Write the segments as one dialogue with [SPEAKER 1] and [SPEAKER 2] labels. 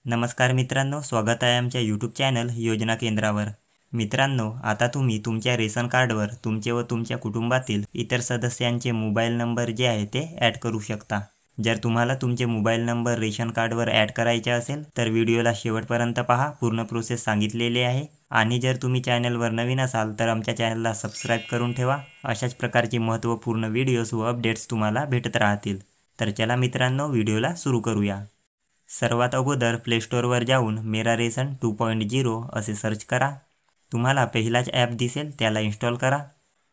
[SPEAKER 1] नमस्कार मित्रांनो, स्वागत आहे आमच्या यूट्यूब चॅनल योजना केंद्रावर। मित्रांनो, आता तुम्ही तुमच्या रेशन कार्डवर तुमचे व तुमच्या कुटुंबातील इतर सदस्यांचे मोबाईल नंबर जे आहे ते ॲड करू शकता। जर तुम्हाला तुमचे मोबाईल नंबर रेशन कार्डवर ॲड करायचे असेल तर व्हिडिओला शेवटपर्यंत पहा, पूर्ण प्रोसेस सांगितलेली आहे। आणि जर तुम्ही चॅनलवर नवीन असाल तर आमच्या चॅनलला सबस्क्राइब करून ठेवा। अशाच प्रकारचे महत्त्वपूर्ण व्हिडिओज व अपडेट्स तुम्हाला भेटत राहतील। तर चला मित्रांनो, व्हिडिओला सुरू करूया। सर्वात अगोदर प्ले स्टोअरवर जाऊन मेरा रेशन 2.0 असे सर्च करा। तुम्हाला पहिलाच ॲप दिसेल त्याला इन्स्टॉल करा।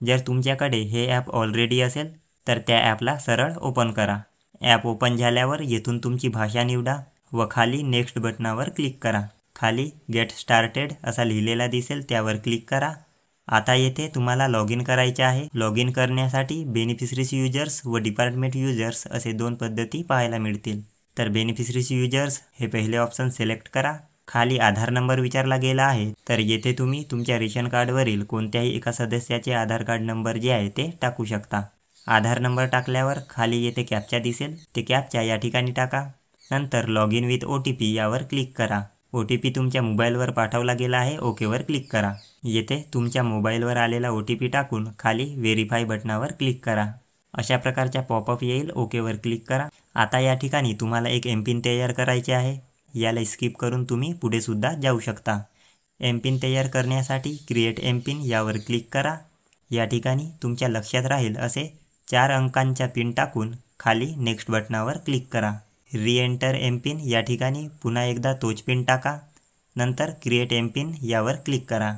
[SPEAKER 1] जर तुमच्याकडे हे ॲप ऑलरेडी असेल तर त्या ॲपला सरळ ओपन करा। ॲप ओपन झाल्यावर येथून तुमची भाषा निवडा व खाली नेक्स्ट बटनावर क्लिक करा। खाली गेट स्टार्टेड असा लिहिलेला दिसेल त्यावर क्लिक करा। आता येथे तुम्हाला लॉग इन करायचे आहे। लॉग इन करण्यासाठी बेनिफिशरीज यूजर्स व डिपार्टमेंट यूजर्स असे दोन पद्धती पाहायला मिळतील। तर बेनिफिशरीज यूजर्स हे पहिले ऑप्शन सिलेक्ट करा। खाली आधार नंबर विचारला गेला आहे तर येथे तुम्ही तुमच्या रेशन कार्डवरील कोणत्याही एका सदस्याचे आधार कार्ड नंबर जे आहे ते टाकू शकता। आधार नंबर टाकल्यावर खाली येथे कॅप्चा दिसेल, ते कॅप्चा या ठिकाणी टाका। नंतर लॉग इन विथ OTP यावर क्लिक करा। OTP तुमच्या मोबाईलवर पाठवला गेला आहे, ओकेवर क्लिक करा। येथे तुमच्या मोबाईलवर आलेला OTP टाकून खाली व्हेरीफाय बटनावर क्लिक करा। अशा प्रकारचा पॉपअप येईल, ओकेवर क्लिक करा। आता या ठिकाणी तुम्हाला एक एमपिन तयार करायचे आहे। याला स्किप करून तुम्ही पुढे सुद्धा जाऊ शकता। एमपिन तयार करण्यासाठी क्रिएट एमपिन यावर क्लिक करा। या ठिकाणी तुमच्या लक्षात राहील असे 4 अंकांचा पिन टाकून खाली नेक्स्ट बटनावर क्लिक करा। रीएंटर एमपिन या ठिकाणी पुन्हा एकदा तोच पिन टाका। नंतर क्रिएट एमपिन यावर क्लिक करा।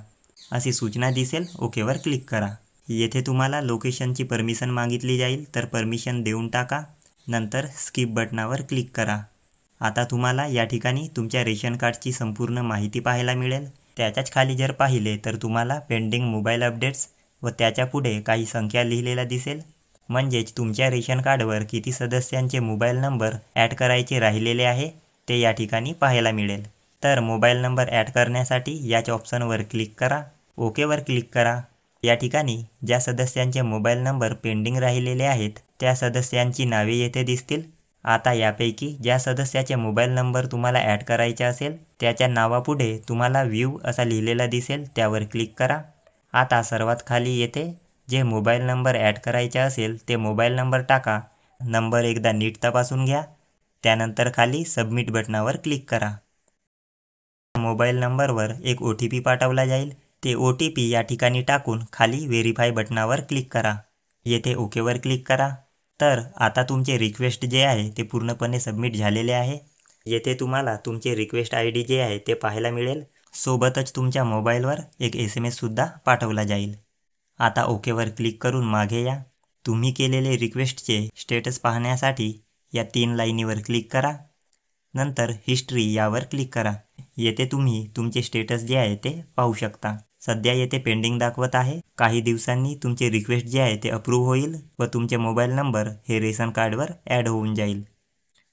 [SPEAKER 1] अशी सूचना दिसेल, ओकेवर क्लिक करा। येथे तुम्हाला लोकेशनची परमिशन मागितली जाईल तर परमिशन देऊन टाका। नंतर स्किप बटनावर क्लिक करा। आता तुम्हाला या ठिकाणी तुमच्या रेशन कार्डची संपूर्ण माहिती पाहायला मिळेल। त्याच्याच खाली जर पाहिले तर तुम्हाला पेंडिंग मोबाईल अपडेट्स व त्याच्या पुढे काही संख्या लिहिलेला दिसेल, म्हणजेच तुमच्या रेशन कार्डवर किती सदस्यांचे मोबाईल नंबर ॲड करायचे राहिलेले आहे ते या ठिकाणी पाहायला मिळेल। तर मोबाईल नंबर ॲड करण्यासाठी याच ऑप्शनवर क्लिक करा, ओकेवर क्लिक करा। या ठिकाणी ज्या सदस्यांचे मोबाईल नंबर पेंडिंग राहिलेले आहेत त्या सदस्यांची नावे येथे दिसतील। आता यापैकी ज्या सदस्याचे मोबाईल नंबर तुम्हाला ॲड करायचे असेल त्याच्या नावापुढे तुम्हाला व्ह्यू असा लिहिलेला दिसेल, त्यावर क्लिक करा। आता सर्वात खाली येथे जे मोबाईल नंबर ॲड करायचे असेल ते मोबाईल नंबर टाका। नंबर एकदा नीट तपासून घ्या, त्यानंतर खाली सबमिट बटनावर क्लिक करा। मोबाईल नंबरवर एक OTP पाठवला जाईल, ते OTP या ठिकाणी टाकून खाली व्हेरीफाय बटनावर क्लिक करा। येथे ओकेवर क्लिक करा। तर आता तुमचे रिक्वेस्ट जे आहे ते पूर्णपणे सबमिट झालेले आहे। येथे तुम्हाला तुमचे रिक्वेस्ट ID जे आहे ते पाहायला मिळेल, सोबतच तुमच्या मोबाईलवर एक SMS सुद्धा पाठवला जाईल। आता ओकेवर क्लिक करून मागे या। तुम्ही केलेले रिक्वेस्टचे स्टेटस पाहण्यासाठी या 3 लाईनीवर क्लिक करा। नंतर हिस्ट्री यावर क्लिक करा। येथे तुम्ही तुमचे स्टेटस जे आहे ते पाहू शकता। सध्या येथे पेंडिंग दाखवत आहे। काही दिवसांनी तुमचे रिक्वेस्ट जे आहे ते अप्रूव्ह होईल व तुमचे मोबाईल नंबर हे रेशन कार्डवर ॲड होऊन जाईल।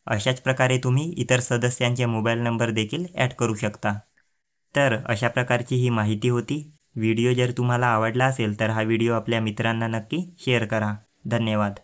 [SPEAKER 1] अशाच प्रकारे तुम्ही इतर सदस्यांचे मोबाईल नंबर देखील ॲड करू शकता। तर अशा प्रकारची ही माहिती होती। व्हिडिओ जर तुम्हाला आवडला असेल तर हा व्हिडिओ आपल्या मित्रांना नक्की शेअर करा। धन्यवाद।